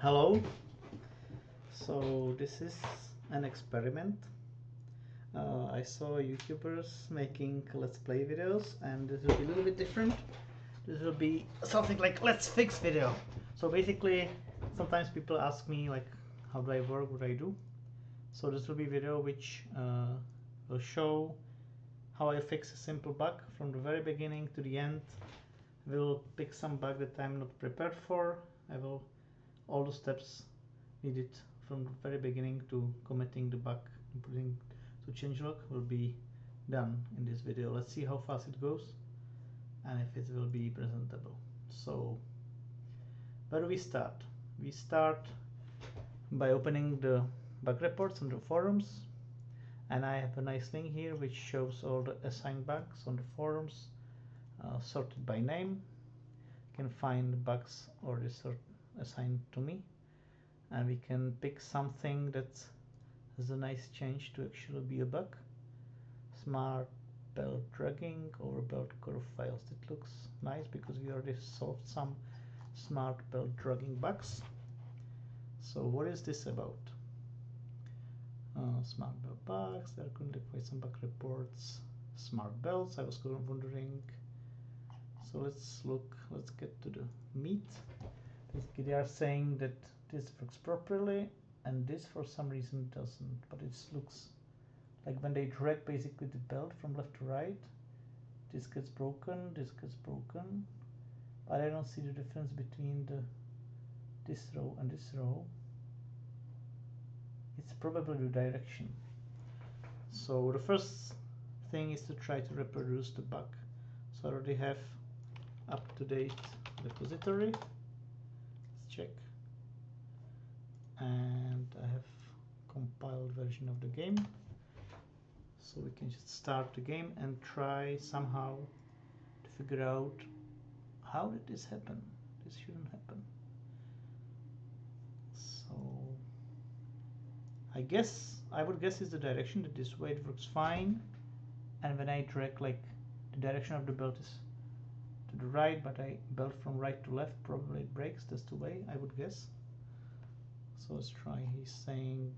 Hello. So this is an experiment. I saw YouTubers making let's play videos, and this will be a little bit different. This will be something like let's fix video. So basically, sometimes people ask me like, how do I work, what I do. So this will be a video which will show how I fix a simple bug from the very beginning to the end. We'll pick some bug that I'm not prepared for. I will all the steps needed from the very beginning to committing the bug and putting to changelog will be done in this video. Let's see how fast it goes and if it will be presentable. So where do we start? We start by opening the bug reports on the forums, and I have a nice link here which shows all the assigned bugs on the forums sorted by name. You can find bugs already assigned to me, and we can pick something that has a nice change to actually be a bug. Smart belt dragging over belt curve files. That looks nice because we already solved some smart belt dragging bugs. So what is this about? Smart belt bugs. There are currently quite some bug reports. Smart belts. I was wondering. So let's get to the meat. Basically they are saying that this works properly and this for some reason doesn't, but it looks like when they drag basically the belt from left to right, this gets broken, but I don't see the difference between this row and this row. It's probably the direction. So the first thing is to try to reproduce the bug. So I already have up-to-date repository. Let's check. And I have compiled version of the game, so we can just start the game and try somehow to figure out how did this happen. This shouldn't happen. So I would guess is the direction, that this way it works fine, and when I drag, like, the direction of the belt is to the right, but I belt from right to left, probably it breaks. That's the way I would guess. So let's try. He's saying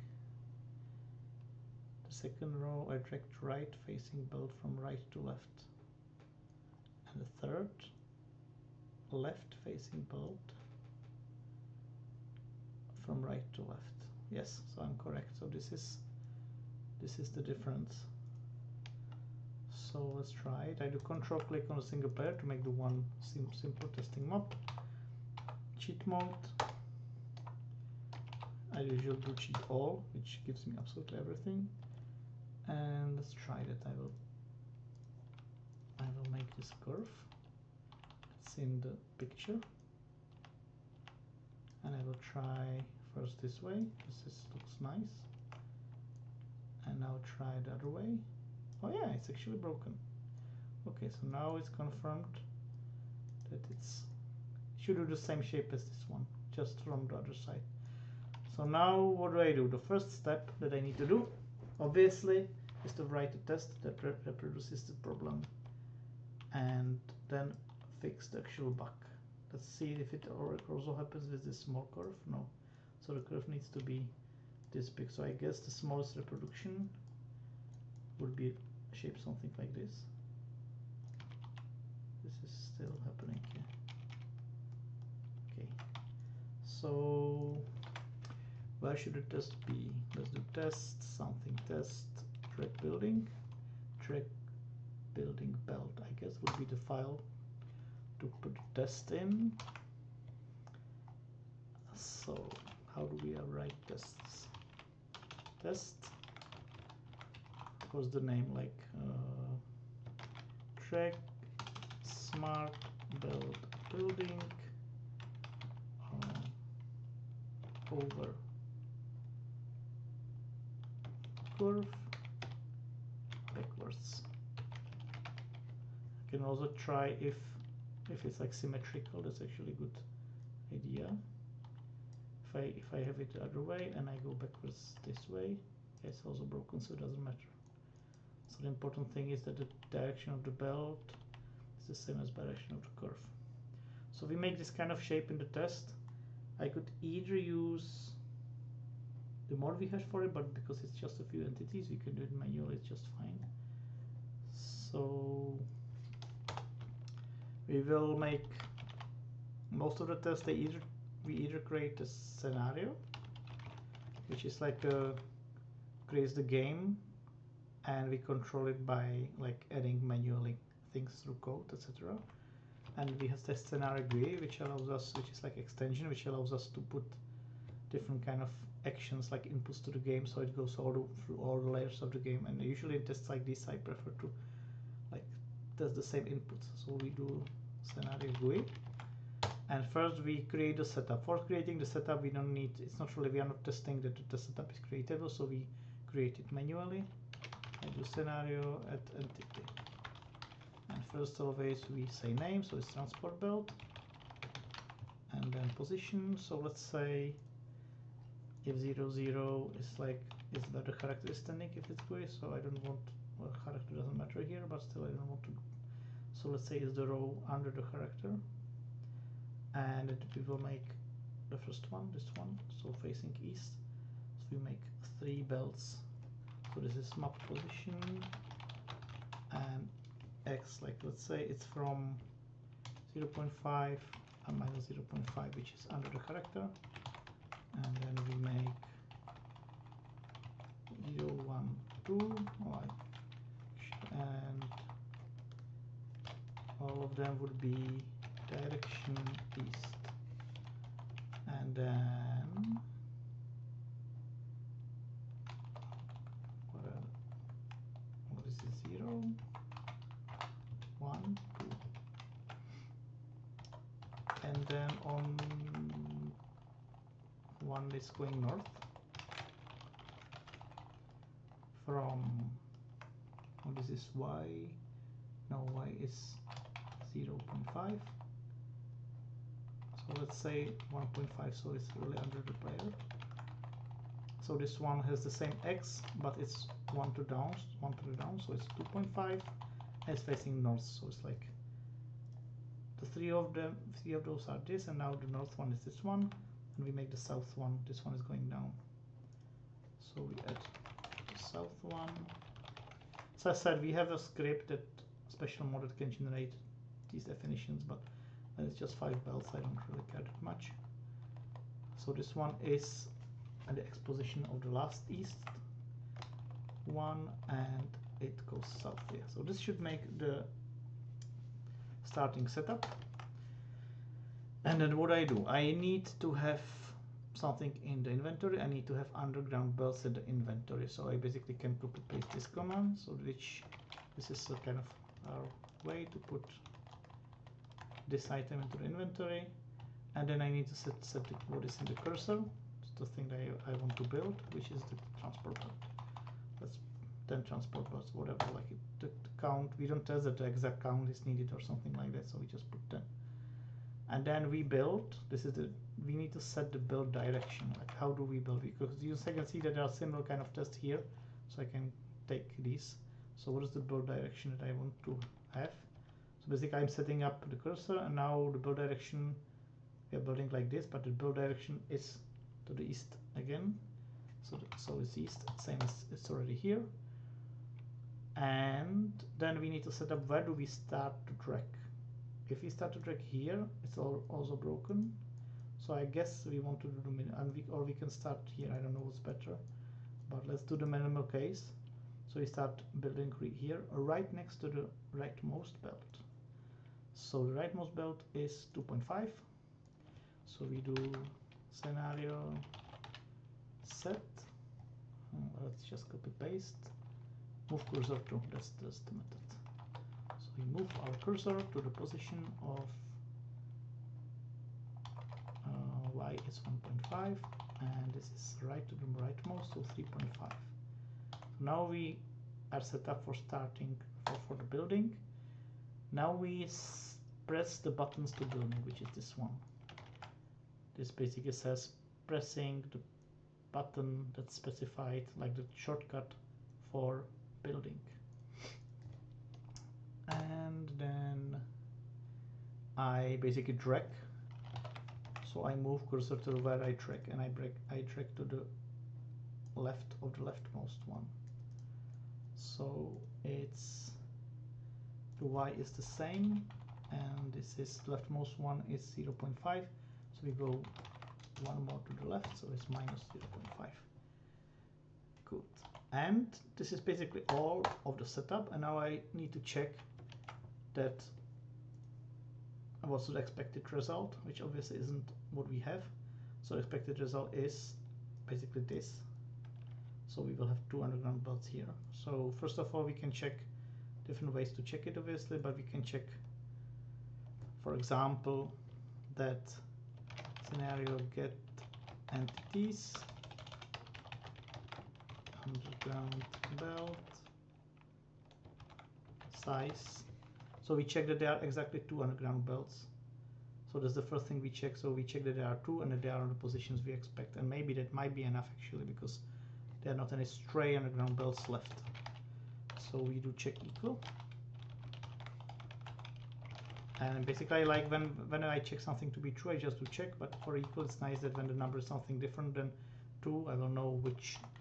the second row I drag right facing belt from right to left, and the third left facing belt from right to left. Yes, so I'm correct. So this is the difference. So let's try it. I do control click on a single player to make the one simple testing map. Cheat mode. I usually do cheat all, which gives me absolutely everything. And let's try that. I will make this curve. It's in the picture. And I will try first this way. This looks nice. And now try the other way. Oh yeah, it's actually broken. Okay, so now it's confirmed that it should do the same shape as this one, just from the other side. So now what do? The first step that I need to do, obviously, is to write a test that reproduces the problem and then fix the actual bug. Let's see if it also happens with this small curve. No. So the curve needs to be this big. So I guess the smallest reproduction would be shape something like this. This is still happening here. Okay. So where should the test be? Let's do test, something test, track building belt, I guess would be the file to put the test in. So how do we write tests? Test, of course the name, like track smart belt building over curve backwards. You can also try if it's like symmetrical. That's actually a good idea. If I have it the other way and I go backwards this way, it's also broken, so it doesn't matter. So the important thing is that the direction of the belt is the same as direction of the curve. So we make this kind of shape in the test. I could either use the mod we had for it, but because it's just a few entities, we can do it manually, it's just fine. So we will make most of the tests. We either create a scenario, which is like creates the game, and we control it by like adding manually things through code, etc. And we have test scenario GUI, which allows us, which is like extension, which allows us to put different kind of actions like inputs to the game, so it goes through all the layers of the game. And usually in tests like this, I prefer to like test the same inputs. So we do scenario GUI, and first we create the setup. For creating the setup, we don't need, it's not really, we are not testing that the setup is creatable, so we create it manually. I do scenario at entity, and first always we say name, so it's transport belt, and then position. So let's say if 0, 0 is like is where the character is standing if it's GUI, so I don't want, well, character doesn't matter here, but still I don't want to. So let's say it's the row under the character, and we will make the first one, this one, so facing east. So we make 3 belts. So this is map position, and X, like let's say it's from 0.5 and minus 0.5, which is under the character, and then we make 0, 1, 2, and all of them would be direction east, and then this is 0, 1, 2, and then on one is going north from, this is Y, no, Y is 0.5, so let's say 1.5, so it's really under the player. So this one has the same X, but it's 1 to the down, so it's 2.5, and it's facing north, so it's like the three of those are this, and now the north one is this one, and we make the south one, this one is going down, so we add the south one. So I said we have a script, that special mode that can generate these definitions, but when it's just 5 belts, I don't really care that much. So this one is at the exposition of the last east one, and it goes south here. So this should make the starting setup. And then what I do, I need to have something in the inventory. I need to have underground belts in the inventory, so I basically can copy paste this command, so which this is a kind of our way to put this item into the inventory. And then I need to set what is in the cursor, the thing that I want to build, which is the transport belt. That's 10 transport belts, whatever, like it, the count, we don't test that the exact count is needed or something like that, so we just put 10. And then we build, this is the, we need to set the build direction, like how do we build, because you can see that there are similar kind of tests here, so I can take these. So what is the build direction that I want to have? So basically I'm setting up the cursor, and now the build direction, we are building like this, but the build direction is to the east again, so it's east, same as it's already here. And then we need to set up where do we start to drag. If we start to drag here, it's also broken, so I guess we want to do the or we can start here, I don't know what's better, but let's do the minimal case. So we start building here, right next to the rightmost belt. So the rightmost belt is 2.5, so we do scenario set, let's just copy paste, move cursor to, that's the method. So we move our cursor to the position of Y is 1.5, and this is right to the rightmost, so 3.5. Now we are set up for starting for the building. Now we press the buttons to building, which is this one. This basically says pressing the button that's specified, like the shortcut for building. And then I basically drag. So I move cursor to where I track, and I drag to the left of the leftmost one. So it's the y is the same, and this is leftmost one is 0.5. So we go one more to the left, so it's minus 0.5. Good. And this is basically all of the setup, and now I need to check that what's the expected result, which obviously isn't what we have. So the expected result is basically this. So we will have 2 underground belts here. So first of all, we can check different ways to check it, obviously, but we can check, for example, that scenario get entities underground belt size. So we check that there are exactly 2 underground belts. So that's the first thing we check. So we check that there are 2 and that they are on the positions we expect, and maybe that might be enough actually, because there are not any stray underground belts left. So we do check equal, and basically, like when I check something to be true, I just do check. But for equal, it's nice that when the number is something different than 2, I will know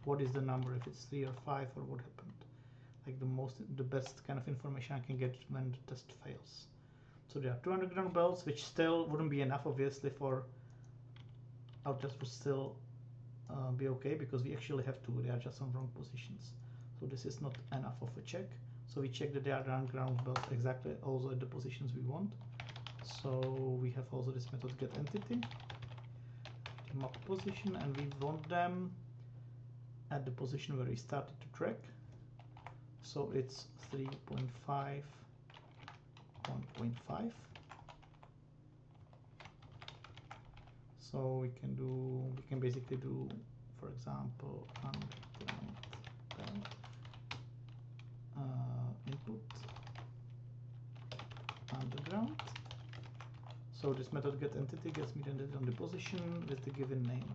what is the number, if it's 3 or 5 or what happened. Like the best kind of information I can get when the test fails. So there are 2 underground belts, which still wouldn't be enough, obviously, for our test would still be okay, because we actually have 2. They are just on wrong positions. So this is not enough of a check. So we check that they are underground belts exactly also at the positions we want. So we have also this method get entity map position, and we want them at the position where we started to track. So it's 3.5, 1.5. So we can basically do, for example, underground belt input underground. So this method get entity gets me the entity on the position with the given name,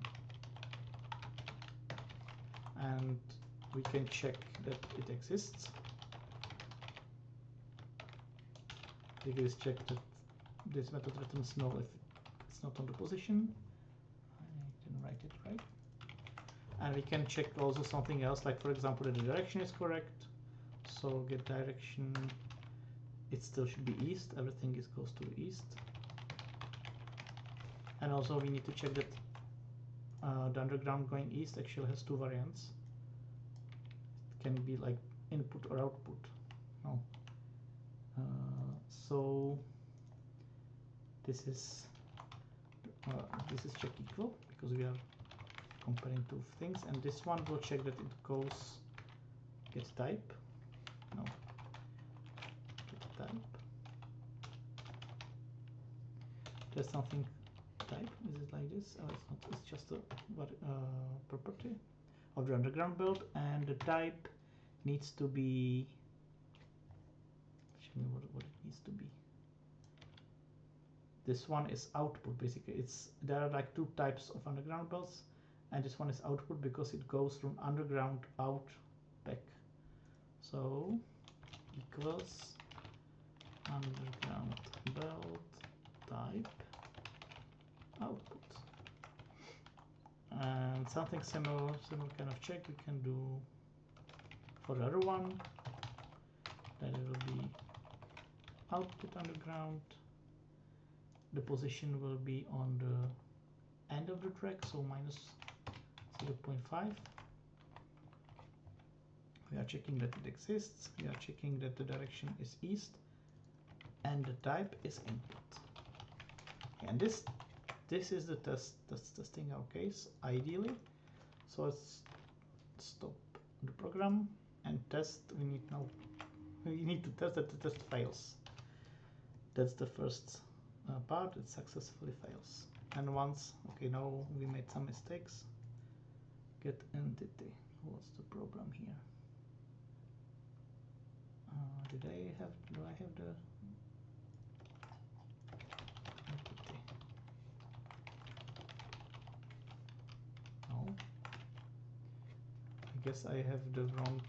and we can check that it exists. We can check that this method returns null if it's not on the position. I didn't write it right. And we can check also something else, like for example that the direction is correct. So get direction, it still should be east, everything goes to east. And also we need to check that the underground going east actually has 2 variants. It can be like input or output. No. So this is check equal, because we are comparing 2 things, and this one will check that it goes get type. No. Get type. There's something type. Is it like this? Oh, it's not. It's just a property of the underground build, and the type needs to be. Show me what it needs to be. This one is output. Basically, there are like 2 types of underground belts, and this one is output because it goes from underground out back. So equals underground belt type output, and something similar kind of check we can do for the other one. Then it will be output underground. The position will be on the end of the track, so minus 0.5. We are checking that it exists. We are checking that the direction is east, and the type is input. And this is the test that's testing our case ideally. So let's stop the program and test. We need to test that the test fails. That's the first part. It successfully fails. And once, okay, now we made some mistakes. Get entity. What's the problem here? Do I have the entity? No. I guess I have the wrong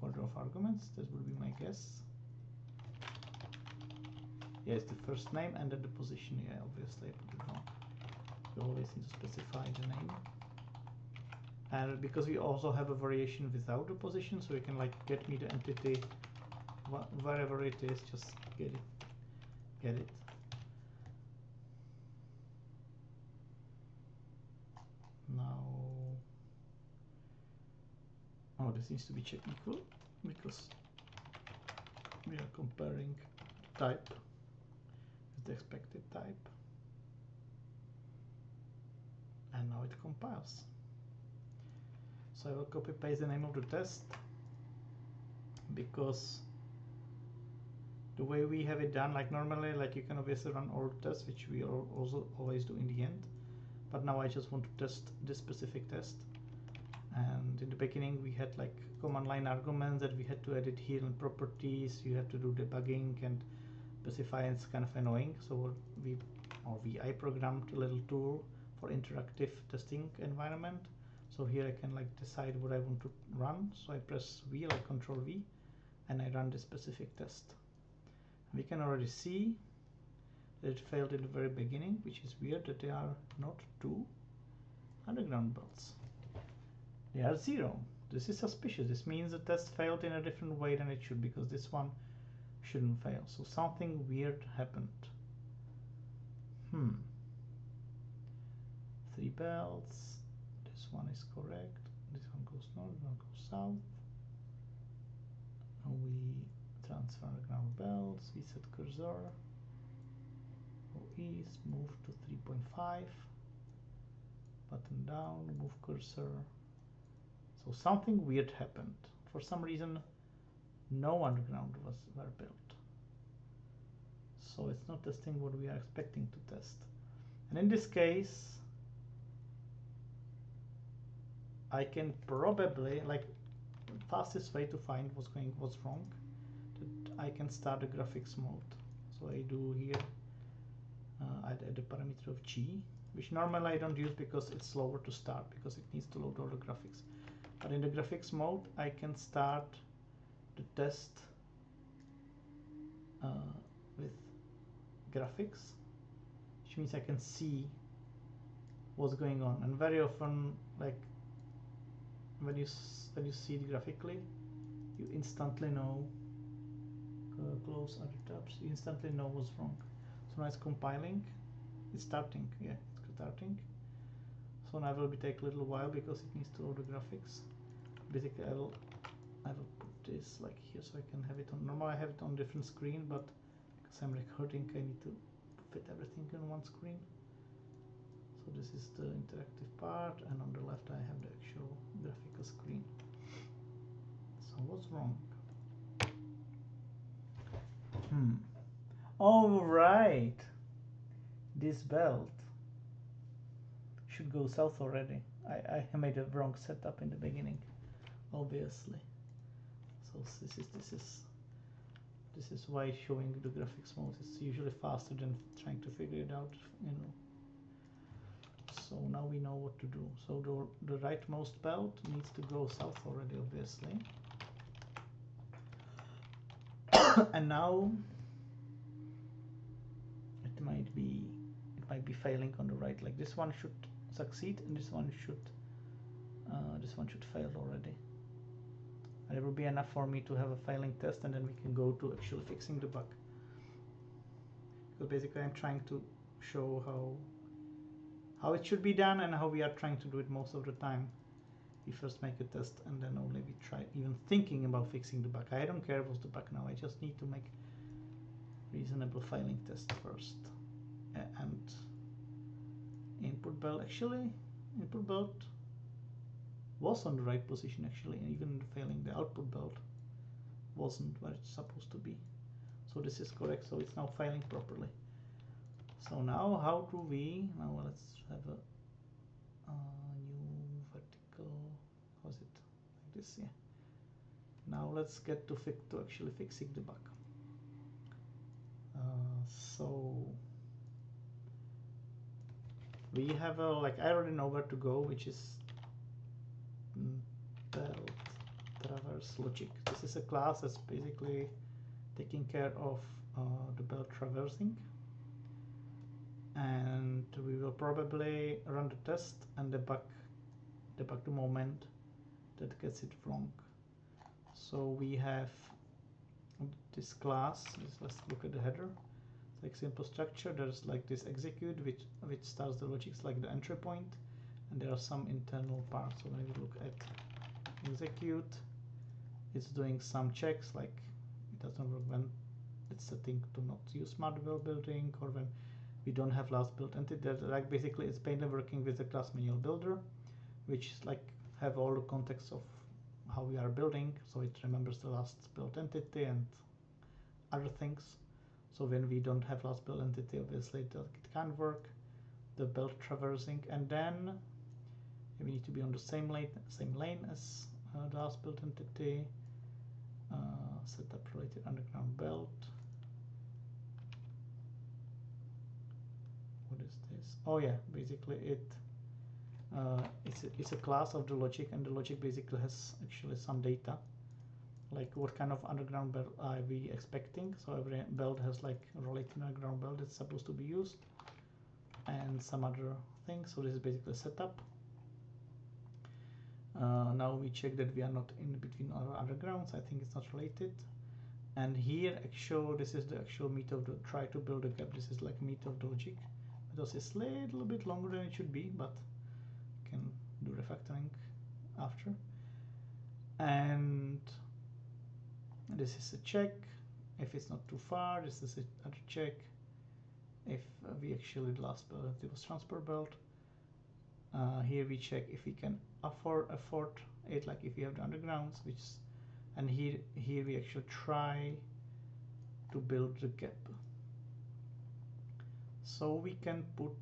order of arguments. That would be my guess. Yeah, it's the first name and then the position. Yeah, obviously I put it wrong. You always need to specify the name. And because we also have a variation without the position, so you can like get me the entity wherever it is, just get it. Now, oh, this needs to be checked equal because we are comparing the type with the expected type. And now it compiles. So I will copy paste the name of the test because the way we have it done, like normally, like you can obviously run all tests, which we also always do in the end. But now I just want to test this specific test. And in the beginning, we had like command line arguments that we had to edit here in properties. You have to do debugging and specify. It's kind of annoying. So I programmed a little tool for interactive testing environment. So here I can like decide what I want to run. So I press V, like Control V, and I run this specific test. We can already see that it failed in the very beginning, which is weird that there are not 2 underground belts. They are 0. This is suspicious. This means the test failed in a different way than it should, because this one shouldn't fail. So something weird happened. 3 belts. This one is correct. This one goes north, this one goes south. And we transfer underground belts. We set cursor. Go east, move to 3.5. Button down, move cursor. So something weird happened. For some reason, no underground were built. So it's not testing what we are expecting to test. And in this case, I can probably, like, the fastest way to find what's wrong, that I can start the graphics mode. So I do here, I add the parameter of G, which normally I don't use because it's slower to start, because it needs to load all the graphics. But in the graphics mode, I can start the test with graphics, which means I can see what's going on. And very often, like when you see it graphically, you instantly know. Close other tabs. You instantly know what's wrong. So now it's compiling. It's starting. Yeah, it's starting. So now it will take a little while because it needs to load the graphics. Basically, I will put this like here so I can have it on. Normally I have it on different screen, but because I'm recording, I need to fit everything on one screen. So this is the interactive part, and on the left I have the actual graphical screen. So what's wrong? All right. This belt should go south already. I made a wrong setup in the beginning, obviously. So this is why showing the graphics mode is usually faster than trying to figure it out, you know. So now we know what to do. So the rightmost belt needs to go south already, obviously. And now it might be failing on the right. Like this one should succeed, and this one should fail already. And it will be enough for me to have a failing test, and then we can go to actually fixing the bug. Because basically I'm trying to show how it should be done and how we are trying to do it most of the time. We first make a test and then only we try even thinking about fixing the bug. I don't care what's the bug now. I just need to make reasonable failing test first. And input belt was on the right position actually, and even failing the output belt wasn't where it's supposed to be. So this is correct, so it's now failing properly. So now how do we, now let's have a new vertical, how's it, like this, yeah. Now let's get to actually fixing the bug. So we have a, like, I already know where to go, which is belt traverse logic. This is a class that's basically taking care of the belt traversing, and we will probably run the test and debug the moment that gets it wrong. So we have this class. Let's look at the header. It's like simple structure. There's like this execute which starts the logics like the entry point, and there are some internal parts. So when we look at execute, it's doing some checks, like it doesn't work when it's setting to not use smart well building, or when we don't have last built entity. Like basically it's mainly working with the class manual builder, which is like have all the context of how we are building, so it remembers the last built entity and other things. So when we don't have last built entity, obviously it can't work. The belt traversing, and then we need to be on the same lane as the last built entity. Setup related underground belt. What is this? Oh yeah, basically it's a class of the logic, and the logic basically has actually some data, like what kind of underground belt are we expecting. So every belt has like a related underground belt that's supposed to be used, and some other things. So this is basically a setup. Now we check that we are not in between our undergrounds. I think it's not related. And here this is the actual meat of the try to build a gap. This is like meat of the logic, because it's a little bit longer than it should be, but you can do refactoring after. And this is a check if it's not too far. This is another check if we actually the last belt it was transfer belt. Here we check if we can afford it, like if we have the undergrounds, and here we actually try to build the gap. So we can put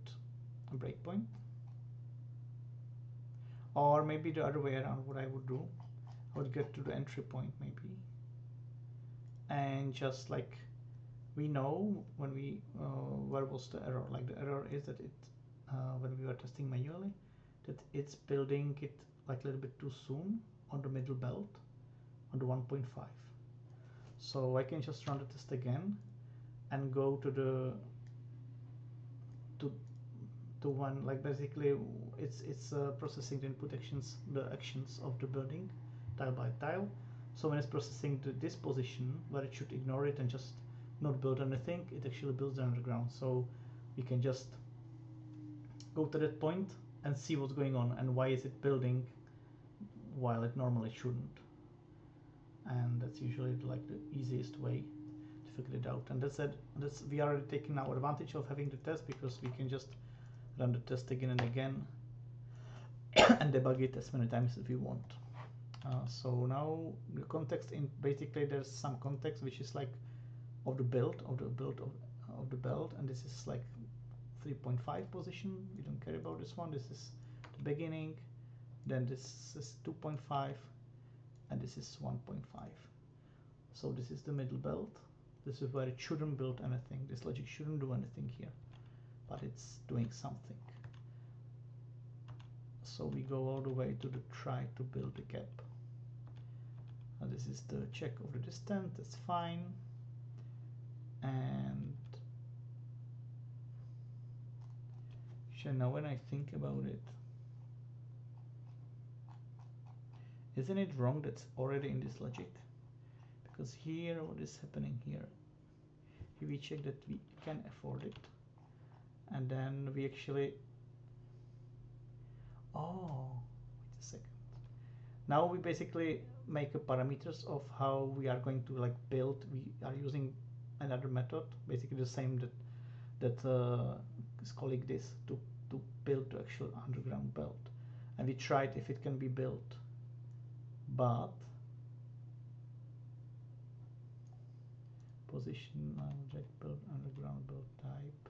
a breakpoint, or maybe the other way around. What I would do, I would get to the entry point maybe, and just like we know when we where was the error. Like the error is that it when we were testing manually, that it's building it like a little bit too soon on the middle belt on the 1.5. So I can just run the test again and go to the to one, like basically it's processing the input actions, the actions of the building tile by tile. So when it's processing this position where it should ignore it and just not build anything, it actually builds the underground. So we can just go to that point and see what's going on and why is it building while it normally shouldn't. And that's usually like the easiest way to figure it out. And that's we are already taking now advantage of having the test, because we can just run the test again and again and debug it as many times as we want. So now the context, in basically there's some context which is like of the build of the belt, and this is like 3.5 position. We don't care about this one. This is the beginning, then this is 2.5, and this is 1.5. So this is the middle belt. This is where it shouldn't build anything. This logic shouldn't do anything here, but it's doing something. So we go all the way to the try to build a gap. This is the check of the distance. That's fine. And now when I think about it, isn't it wrong that's already in this logic? Because here, what is happening here? Here we check that we can afford it, and then we actually, oh, wait a second. Now we basically make a parameters of how we are going to like build. We are using another method, basically the same that is calling this to build the actual underground belt, and we tried if it can be built, but position object build underground build type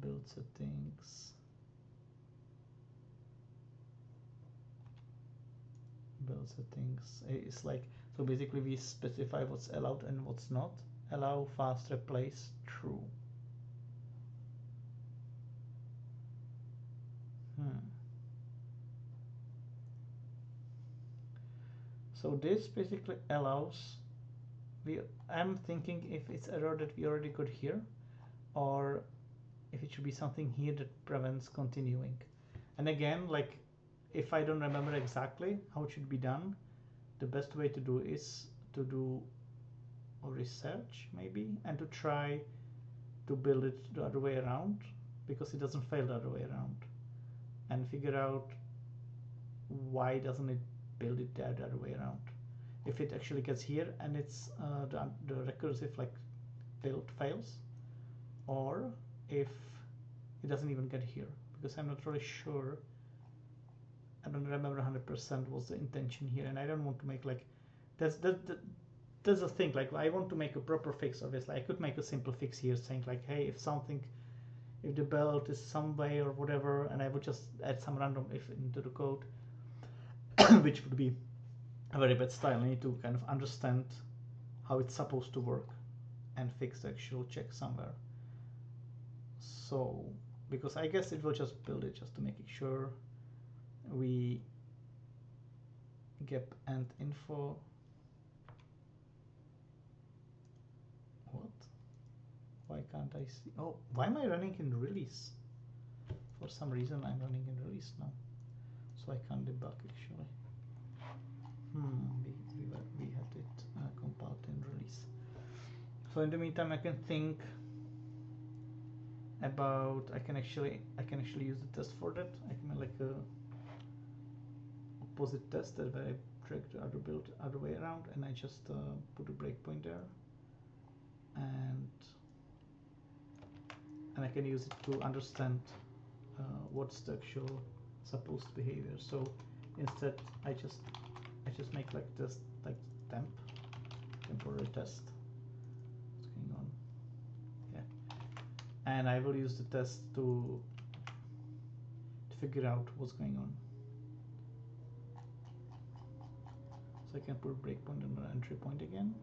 build settings it's like, so basically we specify what's allowed and what's not. Allow fast replace true. So this basically allows I'm thinking if it's error that we already got here, or if it should be something here that prevents continuing. And again, like, if I don't remember exactly how it should be done, the best way to do is to do a research maybe, and to try to build it the other way around, because it doesn't fail the other way around, and figure out why doesn't it build it the other way around. If it actually gets here and it's the recursive like build fails, or if it doesn't even get here, because I'm not really sure. I don't remember 100% was the intention here, and I don't want to make like that's the thing. Like, I want to make a proper fix. Obviously, I could make a simple fix here, saying like, hey, if the belt is some way or whatever, and I would just add some random if into the code, which would be a very bad style. I need to kind of understand how it's supposed to work and fix the actual check somewhere. So, because I guess it will just build it just to make sure we gap and info. What? Why can't I see? Oh, why am I running in release? For some reason I'm running in release now, so I can't debug actually. We had it compiled in release. So in the meantime, I can think about I can actually use the test for that. I can make like a opposite test that I drag the other build other way around, and I just put a breakpoint there, and I can use it to understand what's the actual supposed behavior. So instead, I just make like this, like temporary test. What's going on? Yeah, and I will use the test to figure out what's going on. So I can put a breakpoint and an entry point again.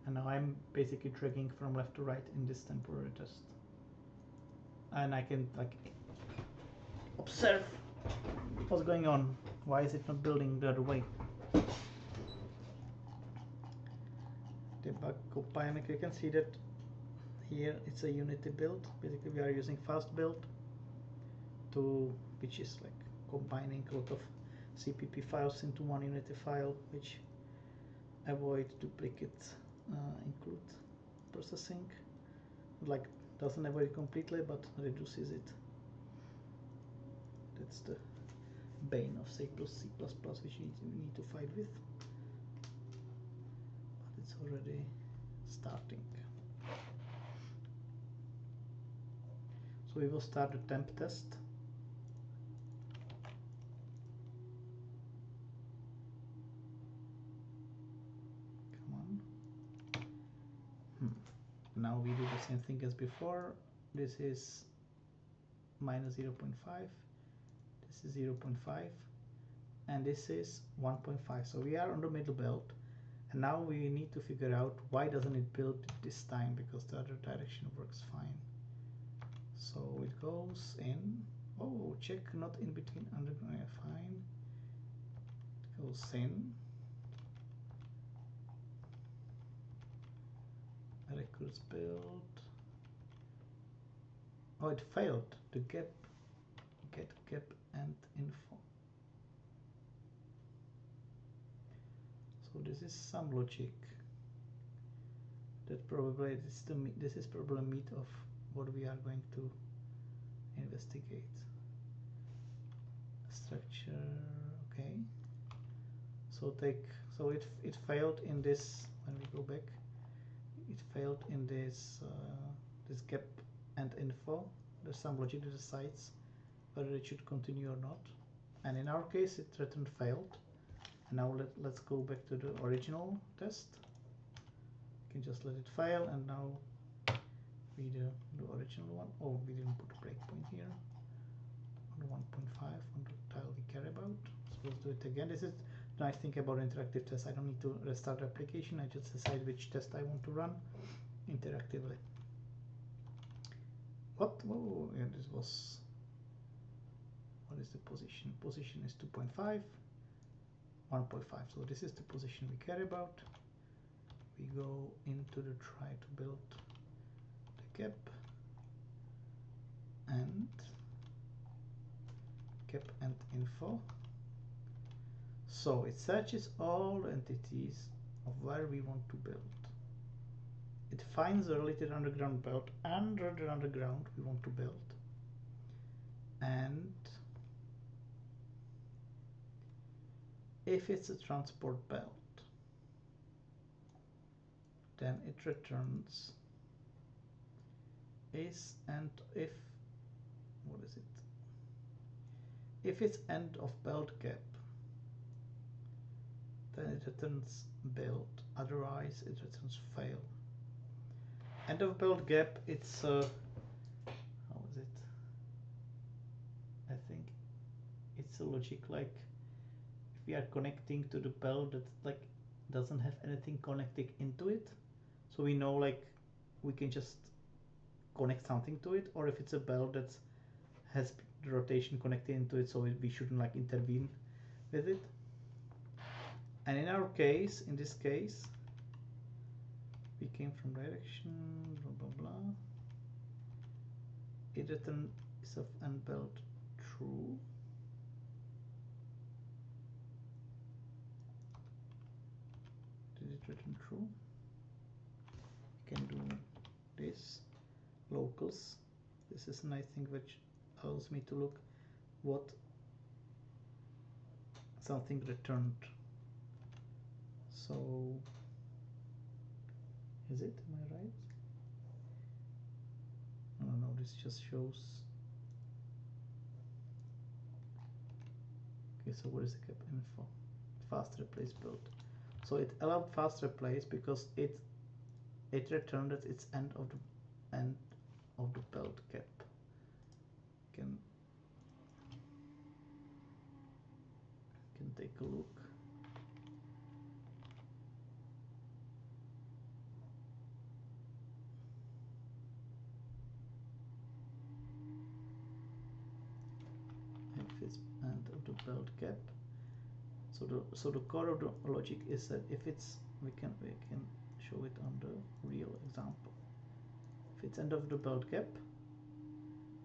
And now I'm basically dragging from left to right in this temporary test. And I can like observe what's going on. Why is it not building the other way? Debug compile. You can see that here it's a Unity build. Basically, we are using fast build which is like combining a lot of CPP files into one Unity file, which avoid duplicate include processing. Like, doesn't avoid it completely, but reduces it. That's the bane of C++, which we need to fight with. But it's already starting. So we will start the temp test. Come on. Now we do the same thing as before. This is minus 0.5. This is 0.5. And this is 1.5. So we are on the middle belt. And now we need to figure out why doesn't it build this time, because the other direction works fine. So it goes in. Oh, check not in between underground. Fine. It goes in. Records build. Oh, it failed. The get gap and info. So this is some logic that probably this is probably meat of what we are going to investigate. Structure, okay. So it failed in this. When we go back, it failed in this this gap and info. There's some logic that decides whether it should continue or not, and in our case it returned failed. And now let's go back to the original test. You can just let it fail, and now we do the original one. Oh, we didn't put a breakpoint here on the 1.5 on the tile we care about. So let's do it again. This is the nice thing about interactive tests. I don't need to restart the application. I just decide which test I want to run interactively. What? Oh, yeah, this was. What is the position? Position is 2.5. 1.5. So this is the position we care about. We go into the try to build the gap and gap and info. So it searches all entities of where we want to build. It finds a related underground belt under the underground we want to build, and if it's a transport belt, then it returns is and if what is it? If it's end of belt gap, then it returns build, otherwise it returns fail. End of belt gap, it's how is it? I think it's a logic like if we are connecting to the belt that like doesn't have anything connected into it, so we know like we can just connect something to it, or if it's a belt that has the rotation connected into it, so we shouldn't like intervene with it. And in our case, in this case, we came from direction blah blah blah. It returns of end belt true. Did it return true? You can do this locals. This is a nice thing which allows me to look what something returned. So is it? Am I right? No, this just shows. Okay, so what is the gap info? Fast replace build. So it allowed fast replace because it returned at its end of the belt gap. Can take a look. If it's end of the belt gap. So the core of the logic is that if it's we can show it on the real example. If it's end of the belt gap,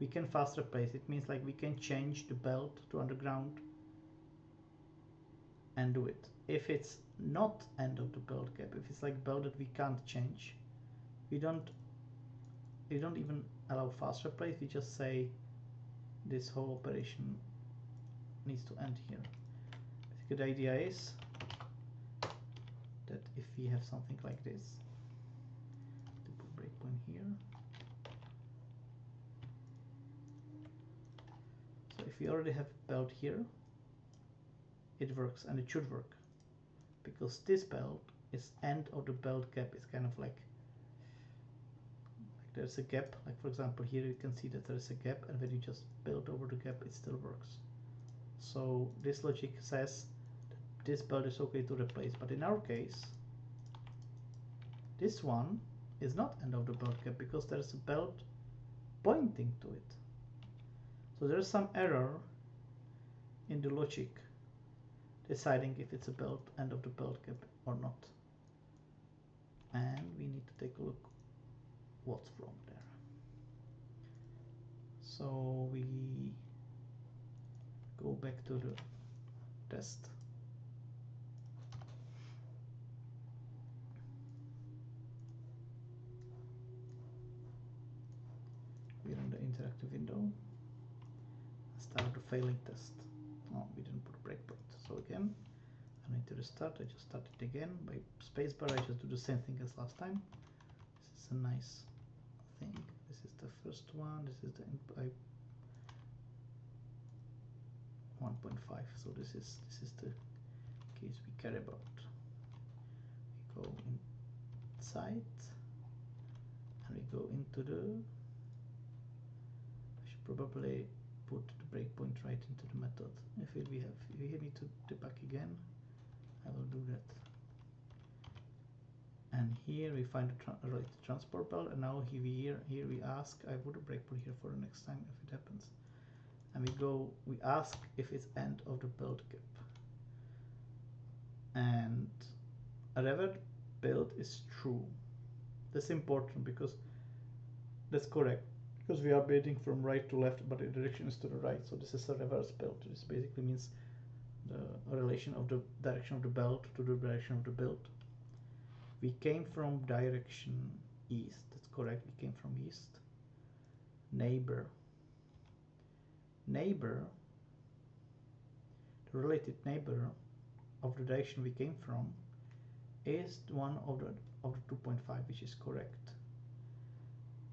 we can fast replace. It means like we can change the belt to underground and do it. If it's not end of the belt gap, if it's like belt that we can't change, we don't even allow fast replace. We just say this whole operation needs to end here. The good idea is that if we have something like this, to put breakpoint here. So if we already have belt here, it works, and it should work because this belt is end of the belt gap. It's kind of like there's a gap. Like for example, here you can see that there's a gap, and when you just build over the gap, it still works. So this logic says this belt is okay to replace, but in our case, this one is not end of the belt gap because there's a belt pointing to it. So there's some error in the logic deciding if it's a belt end of the belt gap or not. And we need to take a look what's wrong there. So we go back to the test. We're in the interactive window. Start the failing test. Oh, we didn't put a breakpoint. So again, I need to restart. I just start it again by spacebar. I just do the same thing as last time. This is a nice thing. This is the first one. This is the 1.5. So this is the case we care about. We go inside and we go into the. I should probably put the breakpoint right into the method. If we need to debug again, I will do that. And here we find the right transport belt, and now here we ask. I put a breakpoint here for the next time if it happens. And we ask if it's end of the belt gap. and a revert build is true. That's important because that's correct, because we are building from right to left, but the direction is to the right. So this is a reverse build. This basically means the relation of the direction of the belt to the direction of the build. We came from direction east. That's correct. We came from east. Neighbor. Neighbor. The related neighbor of the direction we came from is one of the 2.5, which is correct.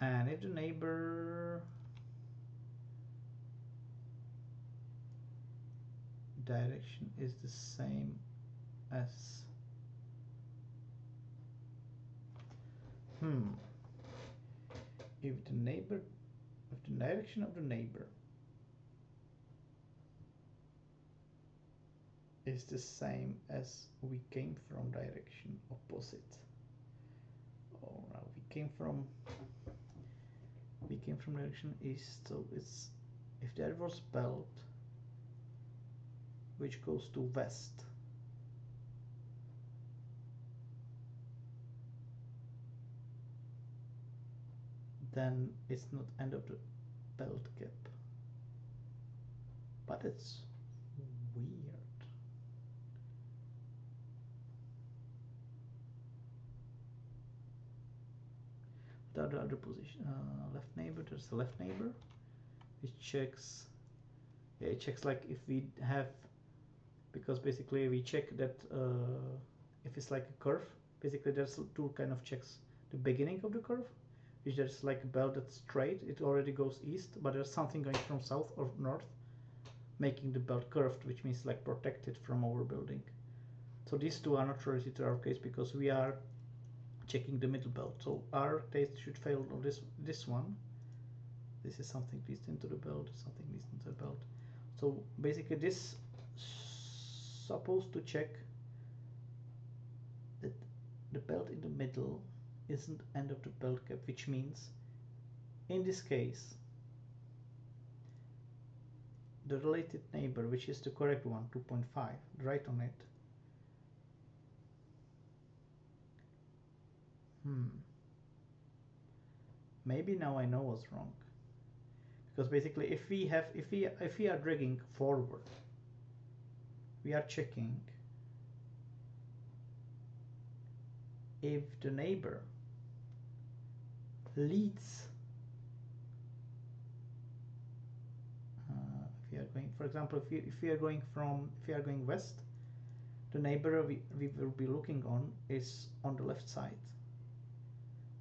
And if the neighbor direction is the same as if the direction of the neighbor is the same as we came from direction opposite. Oh, no, we came from direction east, so it's if there was belt which goes to west, then it's not end of the belt gap. But it's weird. The other position, left neighbor, there's the left neighbor. It checks, yeah, it checks like if we have, because basically we check that if it's like a curve, basically there's two kind of checks. The beginning of the curve, which there's like a belt that's straight, it already goes east, but there's something going from south or north, making the belt curved, which means like protected from our building. So these two are not related to our case because we are checking the middle belt. So our test should fail on this one. This is something leads into the belt, something leads into the belt. So basically this supposed to check that the belt in the middle isn't end of the belt gap, which means in this case the related neighbor, which is the correct one, 2.5, right on it, maybe now I know what's wrong, because basically if we are dragging forward, we are checking if the neighbor leads, if we are going, for example, if we are going west, the neighbor we will be looking on is on the left side,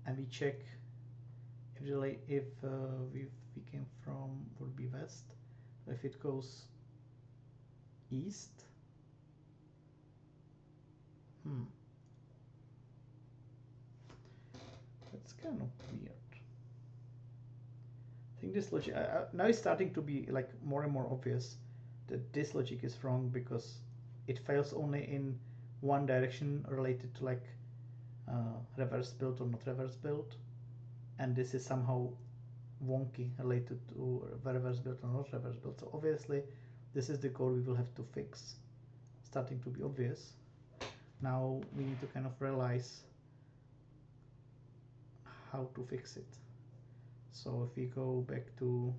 and we check if we came from would be west. If it goes east, that's kind of weird. I think this logic now is starting to be like more and more obvious that this logic is wrong, because it fails only in one direction related to like reverse build or not reverse build, and this is somehow wonky related to reverse build or not reverse build. So obviously this is the code we will have to fix, starting to be obvious. Now we need to kind of realize how to fix it. So if we go back to,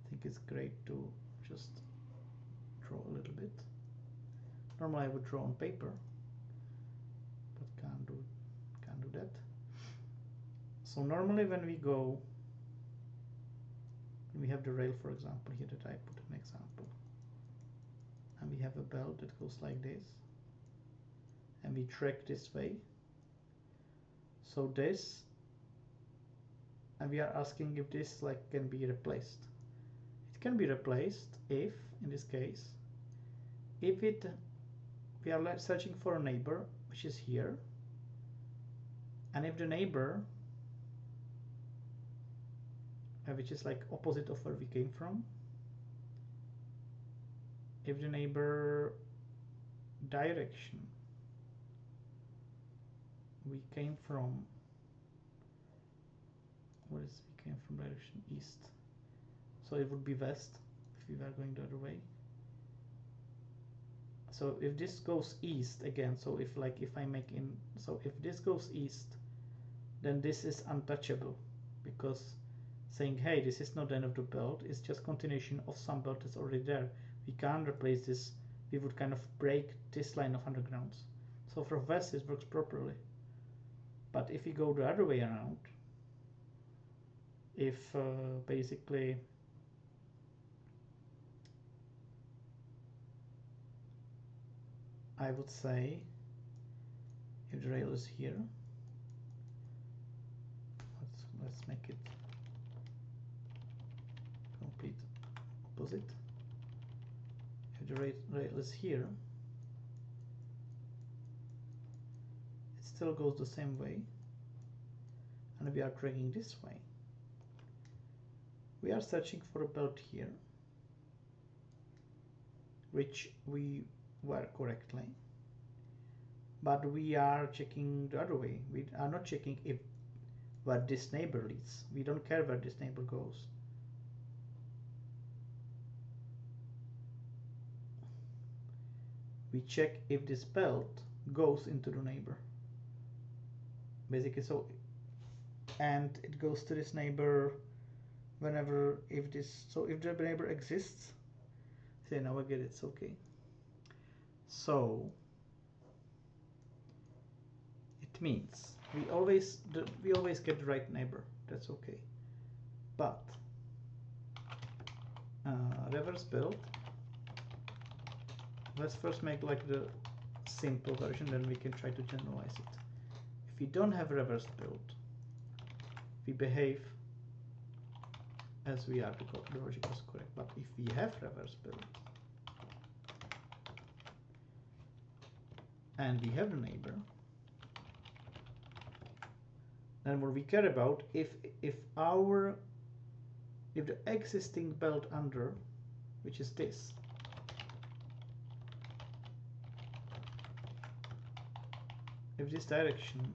I think it's great to just draw a little bit. Normally I would draw on paper, but can't do that. So normally when we have the rail, for example, here that I put an example, and we have a belt that goes like this, and we track this way. So this, and we are asking if this like can be replaced. It can be replaced if, in this case, if we are searching for a neighbor which is here, and if the neighbor which is like opposite of where we came from, if the neighbor direction we came from, we came from direction east, so it would be west if we were going the other way. So if this goes east again, so if I make in, so if this goes east, then this is untouchable, because saying, hey, this is not the end of the belt, it's just continuation of some belt that's already there. We can't replace this. We would kind of break this line of undergrounds. So for west it works properly. But if we go the other way around, if basically I would say if the rail is here, let's make it complete opposite. If the rail is here, it still goes the same way, and we are dragging this way. We are searching for a belt here, which we were correctly, but we are checking the other way. We are not checking if where this neighbor leads. We don't care where this neighbor goes. We check if this belt goes into the neighbor, basically. So, and it goes to this neighbor whenever, if this, so if the neighbor exists. See, now I get it. It's okay. So it means we always get the right neighbor. That's okay. But reverse build. Let's first make like the simple version, then we can try to generalize it. If we don't have reverse build, we behave as we are, because the logic was correct. But if we have reverse build and we have the neighbor, then what we care about, if the existing belt under, which is this, if this direction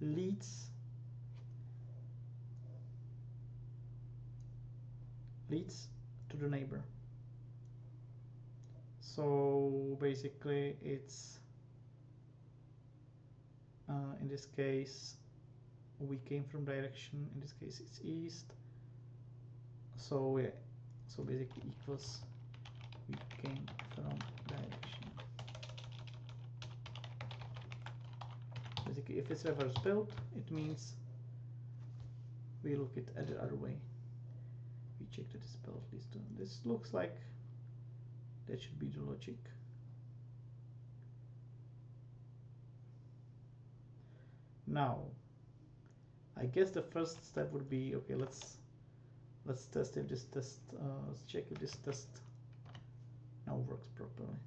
leads to the neighbor. So basically it's in this case we came from direction, in this case it's east, so yeah, so basically equals we came from direction. Basically if it's reverse built, it means we look at the other way. We check that this belt leads to, this looks like that should be the logic. Now I guess the first step would be, okay, let's test if this test, let's check if this test now works properly.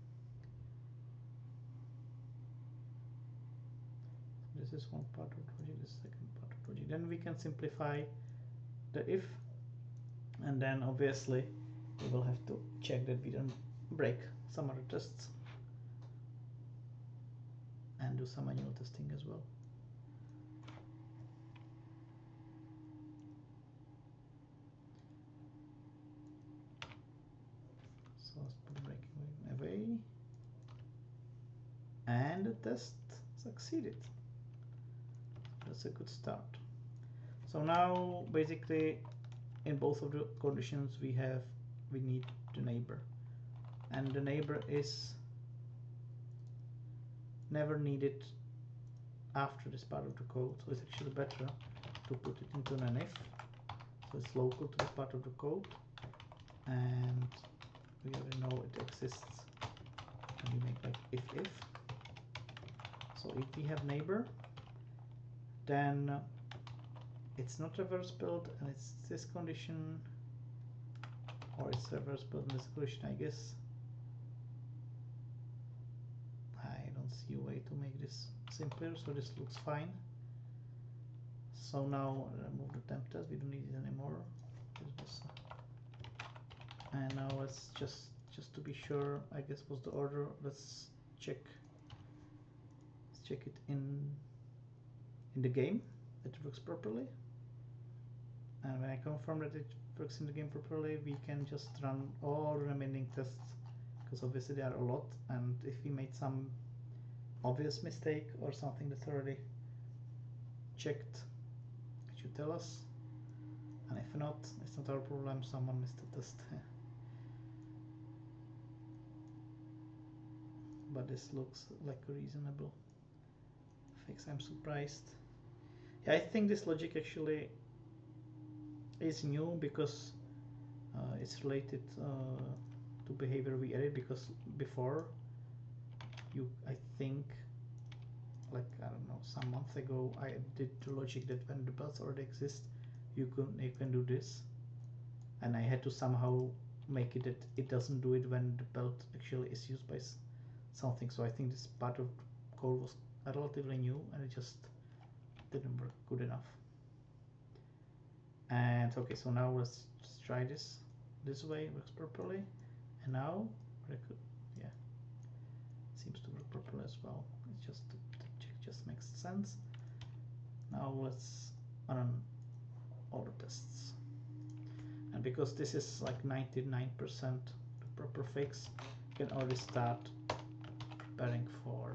This is one part of the logic, this is the second part of the logic. Then we can simplify the if, and then obviously we will have to check that we don't break some other tests and do some manual testing as well. So let's put breaking away, and the test succeeded. That's a good start. So now basically in both of the conditions we need the neighbor, and the neighbor is never needed after this part of the code, so it's actually better to put it into an if, so it's local to this part of the code, and we already know it exists, and we make like if. So if we have neighbor, then it's not reverse build and it's this condition, or it's reverse build in this condition. I guess I don't see a way to make this simpler, so this looks fine. So now remove the temp test, we don't need it anymore. And now let's just to be sure, I guess was the order, let's check it in the game that it works properly, and when I confirm that it works in the game properly, we can just run all the remaining tests, because obviously there are a lot, and if we made some obvious mistake or something that's already checked, it should tell us, and if not, it's not our problem, someone missed the test. But this looks like a reasonable fix. I'm surprised. Yeah, I think this logic actually is new because it's related to behavior we added, because before I think like, I don't know, some months ago I did the logic that when the belts already exist you can do this, and I had to somehow make it that it doesn't do it when the belt actually is used by something. So I think this part of code was relatively new and it just didn't work good enough. And okay, so now let's just try this way. It works properly, and now yeah, seems to work properly as well. It's just the check just makes sense. Now let's run all the tests, and because this is like 99% the proper fix, you can already start preparing for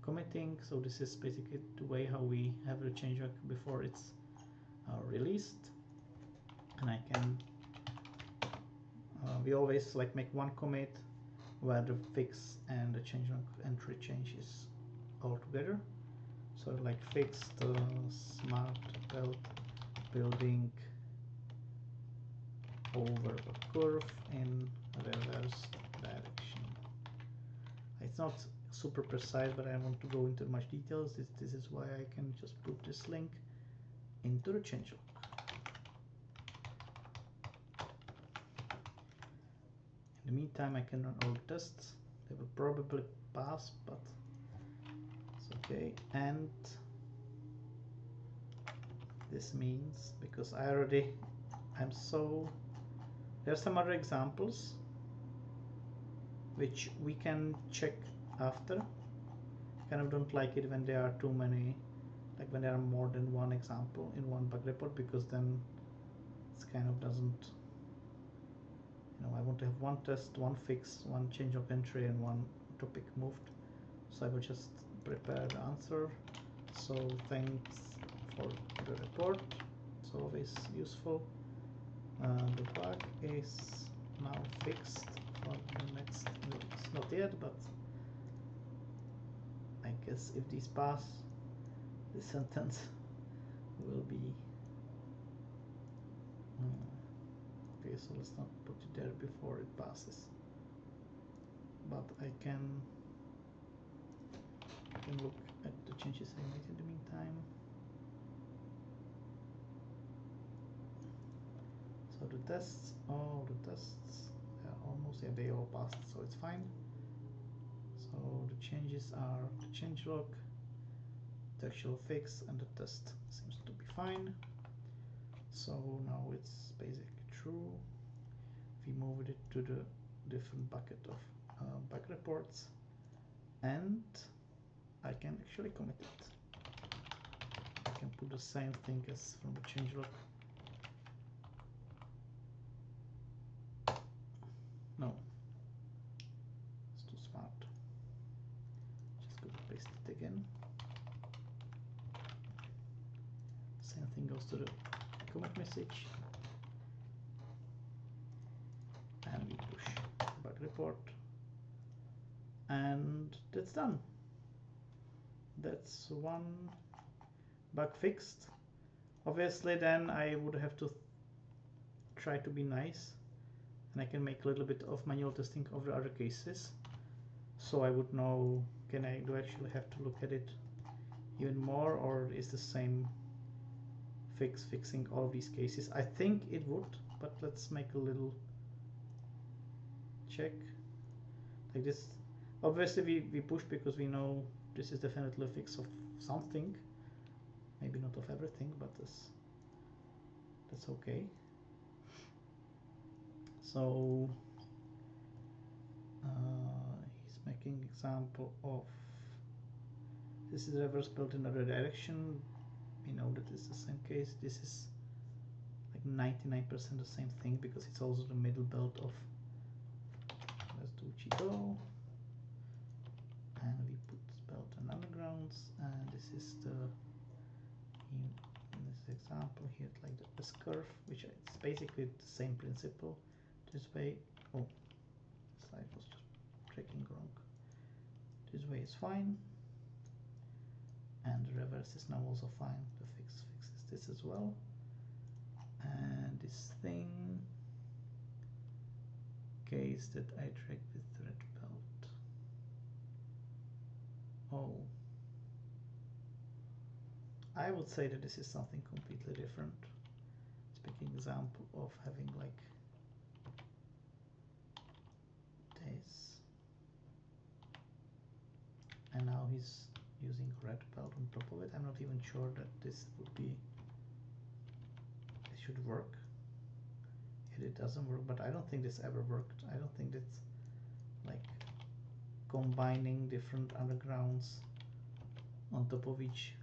committing. So this is basically the way how we have the changelog before it's released, and I can we always like make one commit where the fix and the changelog entry changes all together. So like fixed smart belt building over a curve in reverse direction. It's not super precise, but I don't want to go into much details. This is why I can just put this link into the changelog. In the meantime, I can run all the tests. They will probably pass, but it's okay. And this means, because there are some other examples which we can check after. Kind of don't like it when there are too many, like when there are more than one example in one bug report, because then it kind of doesn't, I want to have one test, one fix, one change of entry, and one topic moved. So I will just prepare the answer. So thanks for the report. It's always useful. The bug is now fixed for the next, it's not yet, but I guess if these pass, this sentence will be okay, so let's not put it there before it passes, but I can look at the changes I made in the meantime. So the tests, all the tests, they all passed, so it's fine. So the changes are the changelog, the actual fix, and the test seems to be fine. So now it's basically true. We moved it to the different bucket of bug reports, and I can actually commit it. I can put the same thing as from the changelog. No, it's too smart. Just go to paste it again. Same thing goes to the commit message, and we push bug report, and that's done. That's one bug fixed. Obviously then I would have to try to be nice, and I can make a little bit of manual testing of the other cases, so I would know, do I actually have to look at it even more, or is the same fix fixing all of these cases? I think it would, but let's make a little check like this. Obviously we push because we know this is definitely a fix of something, maybe not of everything, but that's okay. So he's making example of, this is reverse belt in other direction. We know that it's the same case. This is like 99% the same thing, because it's also the middle belt of we go, and we put belt and undergrounds, and this is the in this example here, like the S curve, which it's basically the same principle. This way, oh, slide was just tracking wrong. This way is fine, and the reverse is now also fine. The fixes this as well, and this thing, case that I track with thread belt. Oh, I would say that this is something completely different. Let's make an example of having like this, and now he's using red belt on top of it. I'm not even sure that this would be, it should work. Yet it doesn't work, but I don't think this ever worked. I don't think that's like combining different undergrounds on top of each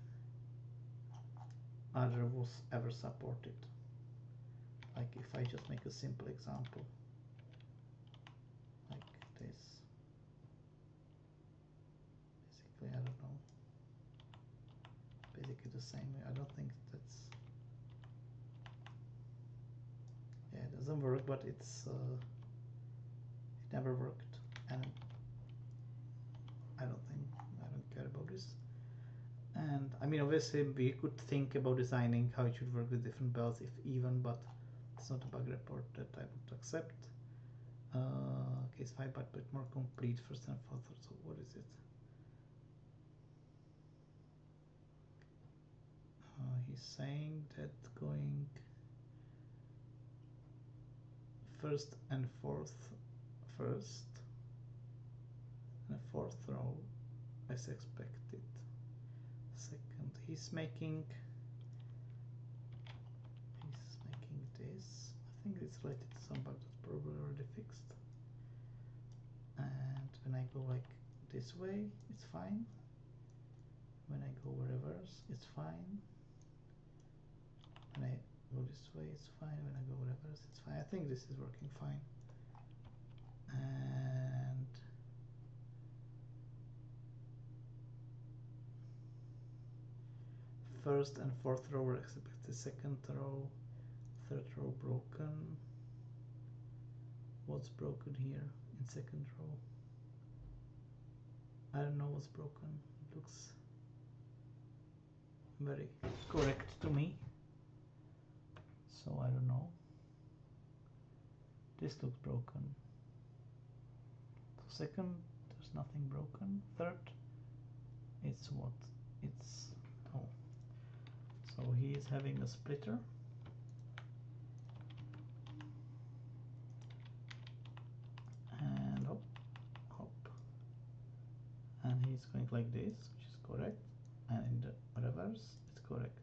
other was ever supported. Like if I just make a simple example like this, basically, I don't know, basically the same way. I don't think that's, yeah, it doesn't work, but it's it never worked, and I don't care about this. And I mean, obviously we could think about designing how it should work with different belts if even, but it's not a bug report that I would accept. Case 5, but a bit more complete first and fourth. So what is it? He's saying that going first and fourth first and fourth row as expected. Second, he's making this. I think it's related to some bug that's probably already fixed. And when I go like this way, it's fine. When I go reverse, it's fine. When I go this way, it's fine. When I go reverse, it's fine. I think this is working fine. And first and fourth row are expected. Second row, third row broken. What's broken here in second row? I don't know what's broken. It looks very correct to me, so I don't know. This looks broken. So second, there's nothing broken. Third, it's what? It's, oh, so he is having a splitter. And hop, hop. And he's going like this, which is correct. And in the reverse, it's correct.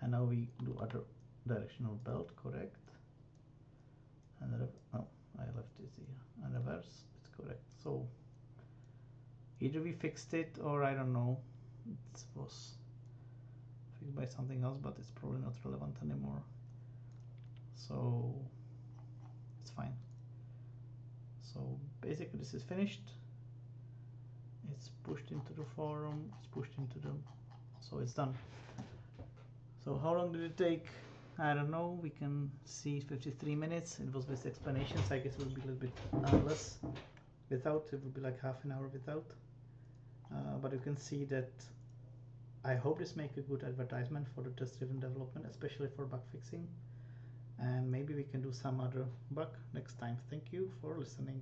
And now we do other directional belt, correct. And oh, I left this here. And reverse, it's correct. So either we fixed it, or I don't know, it was fixed by something else, but it's probably not relevant anymore. So it's fine. So basically this is finished. It's pushed into the forum, it's pushed into the, so it's done. So how long did it take? I don't know. We can see 53 minutes. It was with explanations. I guess it will be a little bit less without. It will be like half an hour without. But you can see that I hope this makes a good advertisement for the test-driven development, especially for bug fixing. And maybe we can do some other bug next time. Thank you for listening.